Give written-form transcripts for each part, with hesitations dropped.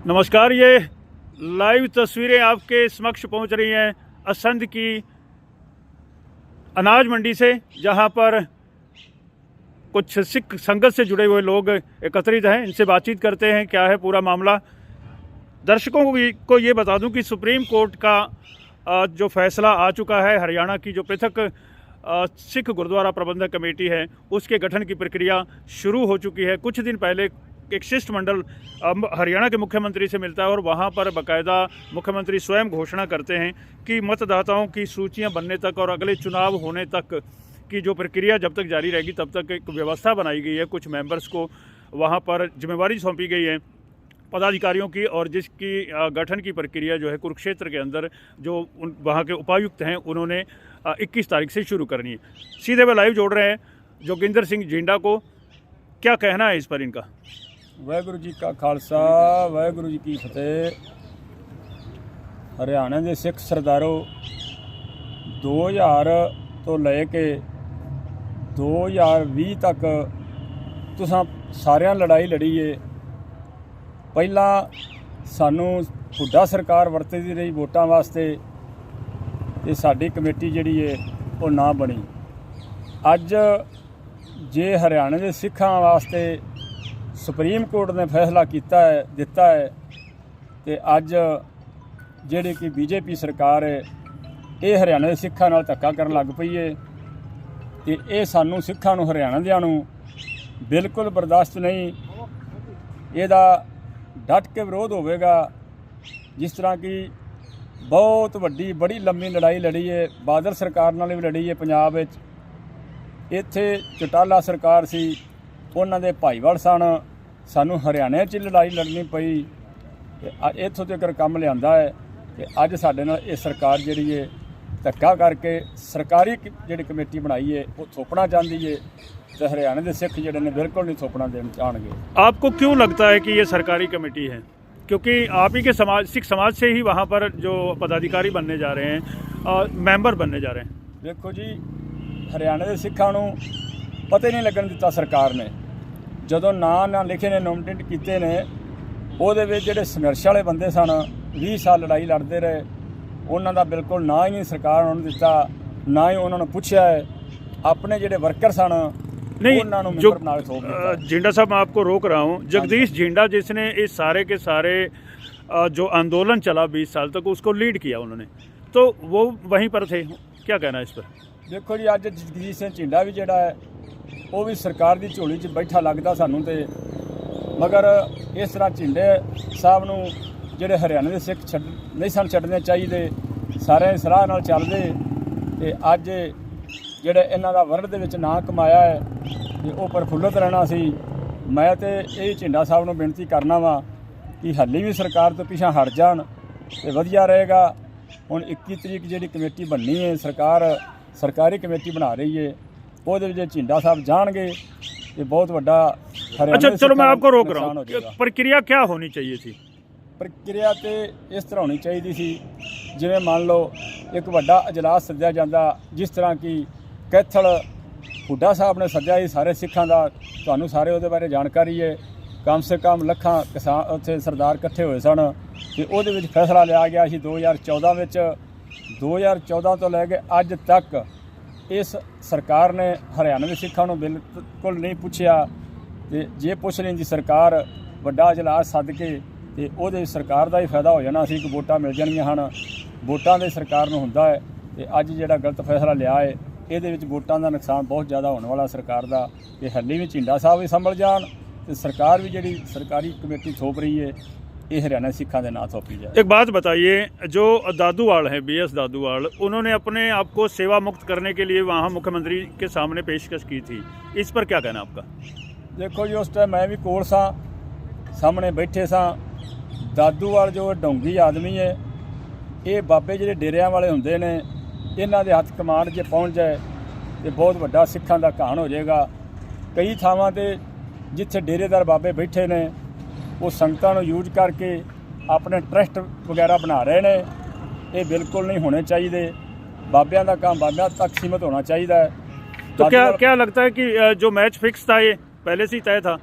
नमस्कार, ये लाइव तस्वीरें आपके समक्ष पहुंच रही हैं असंध की अनाज मंडी से, जहां पर कुछ सिख संगत से जुड़े हुए लोग एकत्रित हैं। इनसे बातचीत करते हैं, क्या है पूरा मामला। दर्शकों को ये बता दूं कि सुप्रीम कोर्ट का जो फैसला आ चुका है, हरियाणा की जो पृथक सिख गुरुद्वारा प्रबंधक कमेटी है उसके गठन की प्रक्रिया शुरू हो चुकी है। कुछ दिन पहले एक शिष्टमंडल हरियाणा के मुख्यमंत्री से मिलता है और वहां पर बाकायदा मुख्यमंत्री स्वयं घोषणा करते हैं कि मतदाताओं की सूचियां बनने तक और अगले चुनाव होने तक की जो प्रक्रिया जब तक जारी रहेगी तब तक एक व्यवस्था बनाई गई है। कुछ मेंबर्स को वहां पर जिम्मेवारी सौंपी गई है पदाधिकारियों की, और जिसकी गठन की प्रक्रिया जो है कुरुक्षेत्र के अंदर जो वहाँ के उपायुक्त हैं उन्होंने 21 तारीख से शुरू करनी है। सीधे वे लाइव जोड़ रहे हैं जोगिंदर सिंह जिंडा को। क्या कहना है इस पर इनका? वाहगुरू जी का खालसा, वाहगुरू जी की फतेह। हरियाणा के सिख सरदारों 2000 तो लैके 2020 तक तुसां सारियां लड़ाई लड़ी है। पहला सानू हुड्डा सरकार वरतदी रही वोटां वास्ते, ते साडी कमेटी जिहड़ी है वो ना बनी। अज जे हरियाणा के सिखां वास्ते सुप्रीम कोर्ट ने फैसला किया है दिता है, तो अज जिहड़ी कि बीजेपी सरकार है ये हरियाणा के सिखां नाल धक्का करन लग पई है। तो ये सानू सिखां नूं हरियाणा दियां नूं बिल्कुल बर्दाश्त नहीं। इहदा डट के विरोध होवेगा। जिस तरह की बहुत वड्डी बड़ी लंबी लड़ाई लड़ी है, बादल सरकार नाल भी लड़ी है पंजाब विच। इत्थे चौटाला सरकार सी, उन्हां दे भाईवाल सन, सानू हरियाणा च लड़ाई लड़नी पई। इत्थों तक काम लिआंदा है कि अज साडे नाल ये सरकार जिहड़ी है धक्का करके सरकारी जिहड़ी कमेटी बनाई है वो थोपना चाहती है, तो हरियाणा के सिख जिहड़े ने बिल्कुल नहीं थोपना देना चाहणगे। आपको क्यों लगता है कि ये सरकारी कमेटी है? क्योंकि आप ही के समाज, सिख समाज से ही वहाँ पर जो पदाधिकारी बनने जा रहे हैं, मैंबर बनने जा रहे हैं। देखो जी, हरियाणा के सिखां नूं पता ही नहीं लगन दिता सरकार ने। जदों ना लिखे ने नोमिनेट किए ने, ਉਹਦੇ ਵਿੱਚ ਜਿਹੜੇ ਸੰਘਰਸ਼ ਵਾਲੇ ਬੰਦੇ ਸਨ 20 ਸਾਲ ਲੜਾਈ ਲੜਦੇ ਰਹੇ, ਉਹਨਾਂ ਦਾ ਬਿਲਕੁਲ ਨਾ ਹੀ ਸਰਕਾਰ ਉਹਨਾਂ ਨੂੰ ਦਿੱਤਾ, ਨਾ ਹੀ ਉਹਨਾਂ ਨੂੰ ਪੁੱਛਿਆ ਹੈ। अपने ਜਿਹੜੇ वर्कर सन नहीं, जो जिंडा साहब मैं आपको रोक रहा हूँ, जगदीश जिंडा जिसने इस सारे के सारे जो आंदोलन चला 20 साल तक उसको लीड किया उन्होंने, तो वो वहीं पर थे। क्या कहना है इस पर? देखो जी, अज जगदीश सिंह झिंडा भी जिहड़ा है वो भी सरकार की झोली 'च बैठा लगता सानू, तो मगर इस तरह झिंडे साहब नूं जिहड़े हरियाणा के सिख नहीं सन छड्डने चाहिए, सारे सलाह नाल चलदे, ते अज जिहड़े इन्हां दा वर्ल्ड दे विच नां कमाया है ते वो प्रफुल्लित रहना सी। मैं तो यही झिंडा साहब नूं बेनती करना वा कि हाली भी सरकार तो पिछा हट जाण ते वधिया रहेगा। हुण 21 तरीक जिहड़ी कमेटी बननी है, सरकार सरकारी कमेटी बना रही है, ਉਹਦੇ ਵਿੱਚ झिंडा साहब जाणगे ये बहुत बड़ा। अच्छा चलो मैं आपको रोक रहा हूँ, प्रक्रिया क्या होनी चाहिए थी? प्रक्रिया तो इस तरह होनी चाहिए सी, जिवें मान लो एक बड़ा अजलास सद्या जाता, जिस तरह की कैथल हुड्डा साहब ने सद्या ही सारे सिखां दा, तुहानूं सारे उहदे बारे जानकारी है। कम से कम लखां किसान उत्थे सरदार इकट्ठे होए सन, ते उहदे विच फैसला लिया गया सी 2014 विच। 2014 तो लैके अज तक इस सरकार ने हरियाणा के सिखां नूं बिल्कुल नहीं पुछया। ते जे पुछ लेंदी सरकार वड्डा इजलास सद के, ते उहदे सरकार का ही फायदा हो जाना सी कि वोटां मिल जाणियां हन। वोटां दे सरकार नूं हुंदा है, ते अज जिहड़ा गलत फैसला लिया है ਇਹਦੇ ਵਿੱਚ वोटां का नुकसान बहुत ज़्यादा होने वाला सरकार का। कि हाली भी झिंडा साहब भी संभल जान, तो सरकार भी जिहड़ी सरकारी कमेटी थोप रही है ये हरियाणा सिखां दे नां थोपी जाए। एक बात बताइए, जो दादूवाल हैं, BS दादूवाल, उन्होंने अपने आप को सेवा मुक्त करने के लिए वहाँ मुख्यमंत्री के सामने पेशकश की थी, इस पर क्या कहना आपका? देखो जी, उस टाइम मैं भी कोल सा, सामने बैठे सा। दादूवाल जो ढोंगी आदमी है, ये बाबे जिहड़े डेरियां वाले हुंदे ने, इन्हां दे हत्थ कमांड जे पहुँच जाए तो बहुत वड्डा सिखां दा घाण हो जाएगा। कई थावां ते जिथे डेरेदार बाबे बैठे ने वो संगतां नूं यूज करके अपने ट्रस्ट वगैरह बना रहे हैं। ये बिल्कुल नहीं होने चाहिए। बाबियां दा काम बाबियां तक सीमित होना चाहिए। तो क्या लगता है कि जो मैच फिक्स था ये पहले से ही तय था?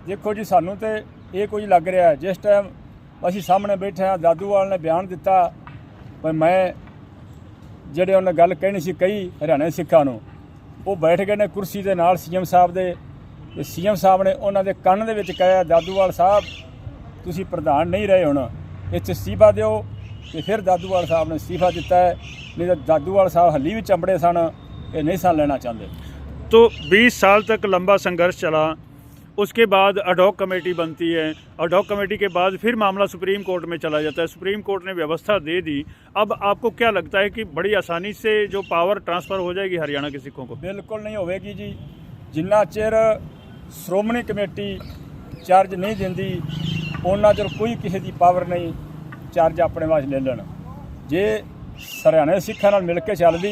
देखो जी, सानू तो ਇਹ ਕੁਝ ਲੱਗ ਰਿਹਾ ਹੈ। ਜਿਸ ਟਾਈਮ ਅਸੀਂ ਸਾਹਮਣੇ ਬੈਠੇ ਹਾਂ, ਦਾਦੂਵਾਲ ਨੇ ਬਿਆਨ ਦਿੱਤਾ ਪਰ ਮੈਂ ਜਿਹੜੇ ਉਹਨੇ ਗੱਲ ਕਹਿਣੀ ਸੀ ਕਹੀ ਹਰਿਆਣਾ ਦੇ ਸਿੱਖਾਂ ਨੂੰ, ਉਹ ਬੈਠ ਗਏ ਨੇ ਕੁਰਸੀ ਦੇ ਨਾਲ ਸੀਐਮ ਸਾਹਿਬ ਦੇ, ਤੇ ਸੀਐਮ ਸਾਹਿਬ ਨੇ ਉਹਨਾਂ ਦੇ ਕੰਨ ਦੇ ਵਿੱਚ ਕਿਹਾ, ਦਾਦੂਵਾਲ ਸਾਹਿਬ ਤੁਸੀਂ ਪ੍ਰਧਾਨ ਨਹੀਂ ਰਹੇ, ਹੁਣ ਇੱਥੇ ਅਸਤੀਫਾ ਦਿਓ। ਤੇ ਫਿਰ ਦਾਦੂਵਾਲ ਸਾਹਿਬ ਨੇ ਅਸਤੀਫਾ ਦਿੱਤਾ ਹੈ, नहीं तो दादूवाल साहब हली भी चंबड़े सन, ये नहीं सन लेना चाहते। तो 20 साल तक लंबा संघर्ष चला, उसके बाद अडॉक कमेटी बनती है, अडॉक कमेटी के बाद फिर मामला सुप्रीम कोर्ट में चला जाता है, सुप्रीम कोर्ट ने व्यवस्था दे दी। अब आपको क्या लगता है कि बड़ी आसानी से जो पावर ट्रांसफ़र हो जाएगी हरियाणा के सिखों को? बिल्कुल नहीं होगी जी, जिन्ना चिर श्रोमणी कमेटी चार्ज नहीं देंदी उन्ना चिर कोई किसी की पावर नहीं चार्ज अपने वास्ते ले लेना। जे हरियाणा के सिखां नाल मिल के चलदी,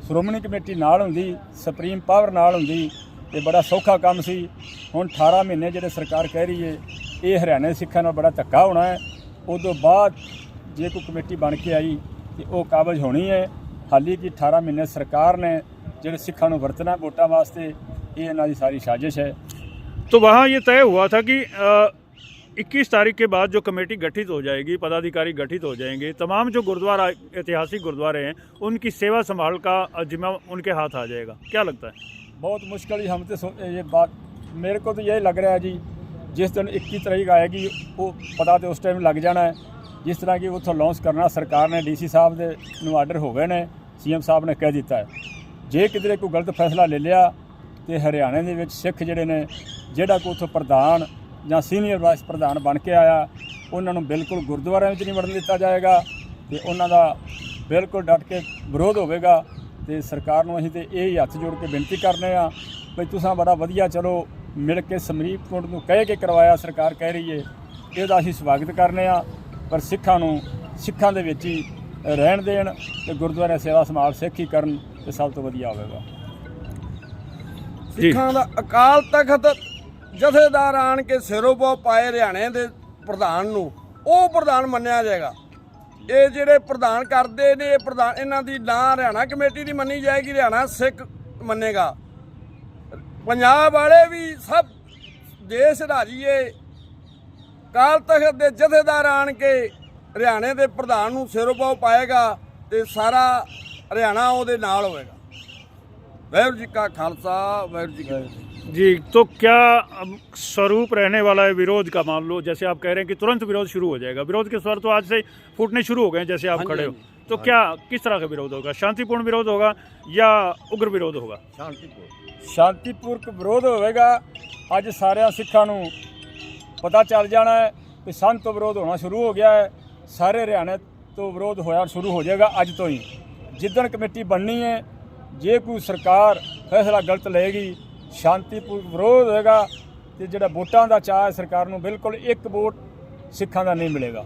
श्रोमणी कमेटी नाल हुंदी, सुप्रीम पावर नाल हुंदी, ते बड़ा सौखा काम सी। हुण 18 महीने जिहड़े सरकार कह रही है ये हरियाणा के सिखां नाल बड़ा धक्का होना है। उदों बाद जे कोई कमेटी बन के आई तो वो काबज होनी है। हाली कि 18 महीने सरकार ने जिहड़े सिखां नूं वरतना वोटां वास्ते, ये इन्हां दी सारी साजिश है। तो वहाँ ये तय हुआ था कि 21 तारीख के बाद जो कमेटी गठित हो जाएगी, पदाधिकारी गठित हो जाएंगे, तमाम जो गुरुद्वारा ऐतिहासिक गुरुद्वारे हैं उनकी सेवा संभाल का जिम्मा उनके हाथ आ जाएगा। क्या लगता है? बहुत मुश्किल ही हम तो ये बात, मेरे को तो यही लग रहा है जी, जिस दिन 21 तारीख आएगी वो पता तो उस टाइम लग जाना है। जिस तरह की उतो लॉन्च करना सरकार ने DC साहब के नूं आर्डर हो गए ने, CM साहब ने कह दिता है। जे किधरे कोई गलत फैसला ले लिया तो हरियाणे दे विच सिख जिहड़े ने, जिहड़ा कोई उतो प्रधान ਜਾਂ ਸੀਨੀਅਰ ਵਾਈਸ ਪ੍ਰਧਾਨ ਬਣ ਕੇ ਆਇਆ, ਉਹਨਾਂ ਨੂੰ ਬਿਲਕੁਲ ਗੁਰਦੁਆਰਿਆਂ ਵਿੱਚ ਨਹੀਂ ਵੜਨ ਦਿੱਤਾ ਜਾਏਗਾ ਤੇ ਉਹਨਾਂ ਦਾ ਬਿਲਕੁਲ ਡਟ ਕੇ ਵਿਰੋਧ ਹੋਵੇਗਾ। ਤੇ ਸਰਕਾਰ ਨੂੰ ਅਸੀਂ ਤੇ ਇਹ ਹੱਥ ਜੋੜ ਕੇ ਬੇਨਤੀ ਕਰਨੇ ਆ ਵੀ ਤੁਸੀਂ ਬੜਾ ਵਧੀਆ ਚਲੋ ਮਿਲ ਕੇ ਸਮਰੀਪ ਕੋਟ ਨੂੰ ਕਹਿ ਕੇ ਕਰਵਾਇਆ, ਸਰਕਾਰ ਕਹਿ ਰਹੀ ਹੈ, ਇਹਦਾ ਅਸੀਂ ਸਵਾਗਤ ਕਰਨੇ ਆ। ਪਰ ਸਿੱਖਾਂ ਨੂੰ ਸਿੱਖਾਂ ਦੇ ਵਿੱਚ ਹੀ ਰਹਿਣ ਦੇਣ ਤੇ ਗੁਰਦੁਆਰਾ ਸੇਵਾ ਸੰਭਾਲ ਸਿੱਖ ਹੀ ਕਰਨ ਤੇ ਸਭ ਤੋਂ ਵਧੀਆ ਹੋਵੇਗਾ। ਸਿੱਖਾਂ ਦਾ ਅਕਾਲ ਤਖਤ ਜਥੇਦਾਰ ਆਣ ਕੇ ਸਿਰੋਂ ਪਾਉ ਪਾਏ ਹਰਿਆਣੇ ਦੇ ਪ੍ਰਧਾਨ ਨੂੰ, ਉਹ ਪ੍ਰਧਾਨ ਮੰਨਿਆ ਜਾਏਗਾ। ਇਹ ਜਿਹੜੇ ਪ੍ਰਧਾਨ ਕਰਦੇ ਨੇ, ਇਹ ਪ੍ਰਧਾਨ ਇਹਨਾਂ ਦੀ ਨਾ ਹਰਿਆਣਾ ਕਮੇਟੀ ਦੀ ਮੰਨੀ ਜਾਏਗੀ, ਹਰਿਆਣਾ ਸਿੱਖ ਮੰਨੇਗਾ। ਪੰਜਾਬ ਵਾਲੇ ਵੀ ਸਭ ਦੇਸ਼ ਰਾਜੀਏ, ਅਕਾਲ ਤਖਤ ਦੇ ਜਥੇਦਾਰ ਆਣ ਕੇ ਹਰਿਆਣੇ ਦੇ ਪ੍ਰਧਾਨ ਨੂੰ ਸਿਰੋਂ ਪਾਉ ਪਾਏਗਾ ਤੇ ਸਾਰਾ ਹਰਿਆਣਾ ਉਹਦੇ ਨਾਲ ਹੋਵੇਗਾ। ਵਾਹਿਗੁਰੂ ਜੀ ਕਾ ਖਾਲਸਾ, ਵਾਹਿਗੁਰੂ ਜੀ ਕੀ ਫਤਿਹ। जी, तो क्या स्वरूप रहने वाला है विरोध का? मान लो जैसे आप कह रहे हैं कि तुरंत विरोध शुरू हो जाएगा, विरोध के स्वर तो आज से फूटने शुरू हो गए हैं जैसे आप खड़े हो, तो क्या किस तरह का विरोध होगा? शांतिपूर्ण विरोध होगा या उग्र विरोध होगा? शांतिपूर्वक विरोध होगा। अज सारे सिखा नूं पता चल जाना है कि सन तो विरोध होना शुरू हो गया है, सारे हरियाणे तो विरोध होया शुरू हो जाएगा अज तो ही। जिदन कमेटी बननी है, जे कोई सरकार फैसला गलत लेगी, शांतिपूर्वक विरोध होएगा तो जो वोटां का चाह है सरकार नूं, बिल्कुल एक वोट सिखां दा नहीं मिलेगा।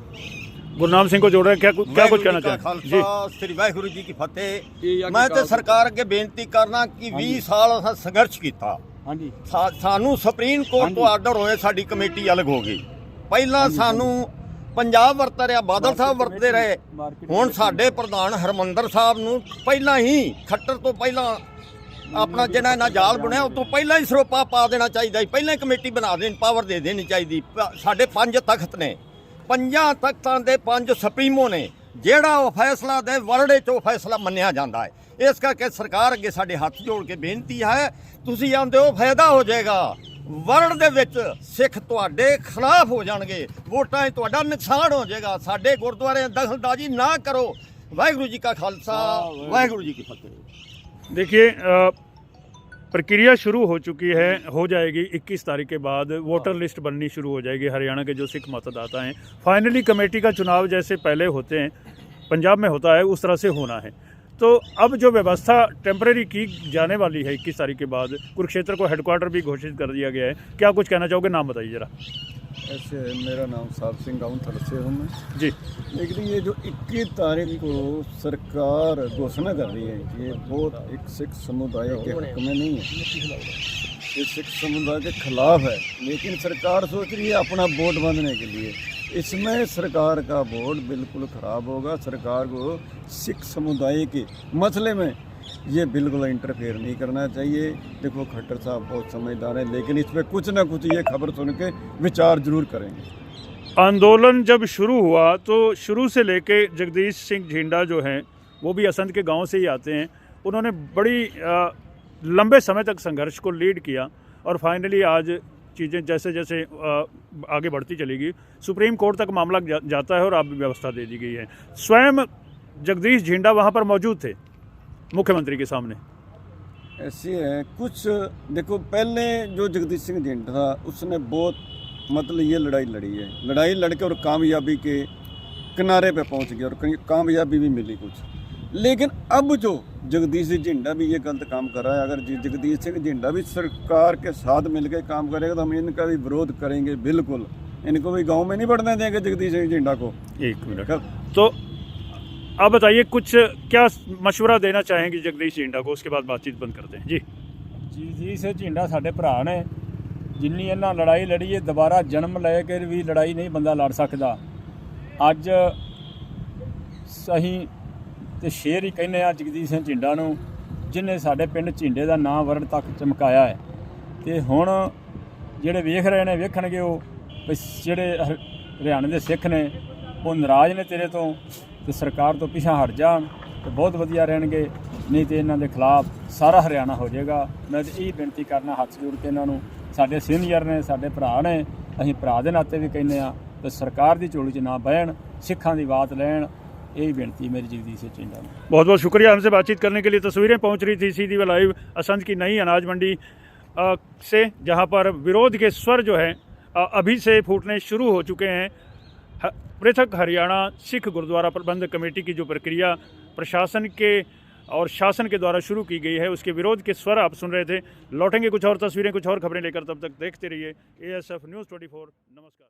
गुरनाम सिंह को जोड़ रहे हैं, क्या कुछ कहना चाहें जी? श्री वाहिगुरू जी की फतेह। मैं तो सरकार अगे बेनती करना कि 20 साल असां संघर्ष किया, हाँ जी, सानू सुप्रीम कोर्ट तो आर्डर होए, साडी कमेटी अलग हो गई। पहला सानू पंजाब वरत रहा, बादल साहब वरतते रहे, हुण साडे प्रधान हरमंदर साहब नूं पहिलां ही खट्टर तो पहिलां अपना जिन्ना इन्ना जाल बुनिया उस तो पहला ही सरोपा पा देना चाहिए, पहले कमेटी बना देनी, पावर दे देनी चाहिए। साढ़े 5 तख्त ने, 5 तख्तां दे 5 सुप्रीमो ने, ਜਿਹੜਾ ਉਹ ਫੈਸਲਾ ਦੇ ਵਰਡੇ 'ਚੋਂ ਫੈਸਲਾ ਮੰਨਿਆ ਜਾਂਦਾ ਹੈ। ਇਸ ਕਰਕੇ ਸਰਕਾਰ ਅੱਗੇ ਸਾਡੇ ਹੱਥ ਜੋੜ ਕੇ ਬੇਨਤੀ ਹੈ, ਤੁਸੀਂ ਆਂਦੇ ਹੋ ਫਾਇਦਾ ਹੋ ਜਾਏਗਾ, ਵਰਡ ਦੇ ਵਿੱਚ ਸਿੱਖ ਤੁਹਾਡੇ ਖਿਲਾਫ ਹੋ ਜਾਣਗੇ, ਵੋਟਾਂ 'ਚ ਤੁਹਾਡਾ ਨੁਕਸਾਨ ਹੋ ਜਾਏਗਾ। ਸਾਡੇ ਗੁਰਦੁਆਰੇ ਦਖਲਅੰਦਾਜ਼ੀ ਨਾ ਕਰੋ। ਵਾਹਿਗੁਰੂ ਜੀ ਕਾ ਖਾਲਸਾ, ਵਾਹਿਗੁਰੂ ਜੀ ਕੀ ਫਤਿਹ। देखिए, प्रक्रिया शुरू हो चुकी है, हो जाएगी 21 तारीख के बाद वोटर लिस्ट बननी शुरू हो जाएगी। हरियाणा के जो सिख मतदाता हैं, फाइनली कमेटी का चुनाव जैसे पहले होते हैं पंजाब में होता है उस तरह से होना है। तो अब जो व्यवस्था टेम्परेरी की जाने वाली है 21 तारीख के बाद, कुरुक्षेत्र को हेडक्वार्टर भी घोषित कर दिया गया है। क्या कुछ कहना चाहोगे? नाम बताइए ज़रा। ऐसे मेरा नाम साहब सिंह गाँव थल से हूँ मैं जी। लेकिन ये जो 21 तारीख को सरकार घोषणा कर रही है, ये बहुत एक सिख समुदाय के हक में नहीं है, ये सिख समुदाय के खिलाफ है। लेकिन सरकार सोच रही है अपना वोट बांधने के लिए, इसमें सरकार का वोट बिल्कुल ख़राब होगा। सरकार को सिख समुदाय के मसले में ये बिल्कुल इंटरफेयर नहीं करना चाहिए। देखो खट्टर साहब बहुत समझदार हैं, लेकिन इस पर कुछ ना कुछ ये खबर सुन के विचार जरूर करेंगे। आंदोलन जब शुरू हुआ तो शुरू से लेके जगदीश सिंह झिंडा जो हैं वो भी असंध के गांव से ही आते हैं। उन्होंने बड़ी लंबे समय तक संघर्ष को लीड किया और फाइनली आज चीज़ें जैसे जैसे आगे बढ़ती चली गई, सुप्रीम कोर्ट तक मामला जाता है और अब व्यवस्था दे दी गई है। स्वयं जगदीश झिंडा वहाँ पर मौजूद थे मुख्यमंत्री के सामने। ऐसे है कुछ, देखो पहले जो जगदीश सिंह झिंडा था उसने बहुत मतलब ये लड़ाई लड़ी है, लड़ाई लड़के और कामयाबी के किनारे पे पहुंच गया और कहीं कामयाबी भी मिली कुछ। लेकिन अब जो जगदीश सिंह झिंडा भी ये गलत काम कर रहा है, अगर जगदीश सिंह झिंडा भी सरकार के साथ मिलकर काम करेगा तो हम इनका भी विरोध करेंगे बिल्कुल। इनको भी गांव में नहीं बढ़ने देंगे जगदीश सिंह झिंडा को। एक मिनट, तो आप बताइए कुछ क्या मशवरा देना चाहेंगे जगदीश झिंडा को, उसके बाद बातचीत बंद करते हैं। जी ਜਗਦੀਸ਼ ਸਿੰਘ ਝਿੰਡਾ ਸਾਡੇ ਭਰਾ ਨੇ, ਜਿੰਨੀ ਇਹਨਾਂ ਲੜਾਈ ਲੜੀ ਹੈ ਦੁਬਾਰਾ ਜਨਮ ਲੈ ਕੇ ਵੀ ਲੜਾਈ ਨਹੀਂ ਬੰਦਾ ਲੜ ਸਕਦਾ। ਅੱਜ ਅਸੀਂ ਤੇ ਸ਼ੇਰ ਹੀ ਕਹਿੰਦੇ ਆ ਜਗਦੀਸ਼ ਸਿੰਘ ਝਿੰਡਾ ਨੂੰ, ਜਿਹਨੇ ਸਾਡੇ ਪਿੰਡ ਝਿੰਡੇ ਦਾ ਨਾਂ ਵਰਣ ਤੱਕ ਚਮਕਾਇਆ ਹੈ। ਤੇ ਹੁਣ ਜਿਹੜੇ ਵੇਖ ਰਹੇ ਨੇ ਵੇਖਣਗੇ ਉਹ ਵੀ ਜਿਹੜੇ ਹਰਿਆਣੇ ਦੇ ਸਿੱਖ ਨੇ ਉਹ ਨਾਰਾਜ਼ ਨੇ ਤੇਰੇ ਤੋਂ ਤੇ ਸਰਕਾਰ ਤੋਂ ਪਿੱਛਾ ਹਟ ਜਾਣ ਤੇ ਬਹੁਤ ਵਧੀਆ ਰਹਿਣਗੇ, ਨਹੀਂ ਤੇ ਇਹਨਾਂ ਦੇ ਖਿਲਾਫ ਸਾਰਾ ਹਰਿਆਣਾ ਹੋ ਜਾਏਗਾ। ਮੈਂ ਤਾਂ ਇਹ ਬੇਨਤੀ ਕਰਨਾ ਹੱਥ ਜੋੜ ਕੇ ਇਹਨਾਂ ਨੂੰ, ਸਾਡੇ ਸੀਨੀਅਰ ਨੇ, ਸਾਡੇ ਭਰਾ ਨੇ, ਅਸੀਂ ਭਰਾ ਦੇ ਨਾਤੇ ਵੀ ਕਹਿੰਦੇ ਆ ਤੇ ਸਰਕਾਰ ਦੀ ਝੋਲੀ 'ਚ ਨਾ ਬਹਿਣ, ਸਿੱਖਾਂ ਦੀ ਬਾਤ ਲੈਣ। यही बेनती मेरी जगदीश सिंह झिंडा में। बहुत बहुत शुक्रिया हमसे बातचीत करने के लिए। तस्वीरें पहुंच रही थी सीधी व लाइव असंध की नई अनाज मंडी से, जहां पर विरोध के स्वर जो है अभी से फूटने शुरू हो चुके हैं। पृथक हरियाणा सिख गुरुद्वारा प्रबंध कमेटी की जो प्रक्रिया प्रशासन के और शासन के द्वारा शुरू की गई है, उसके विरोध के स्वर आप सुन रहे थे। लौटेंगे कुछ और तस्वीरें, कुछ और खबरें लेकर, तब तक देखते रहिए ASF News 24। नमस्कार।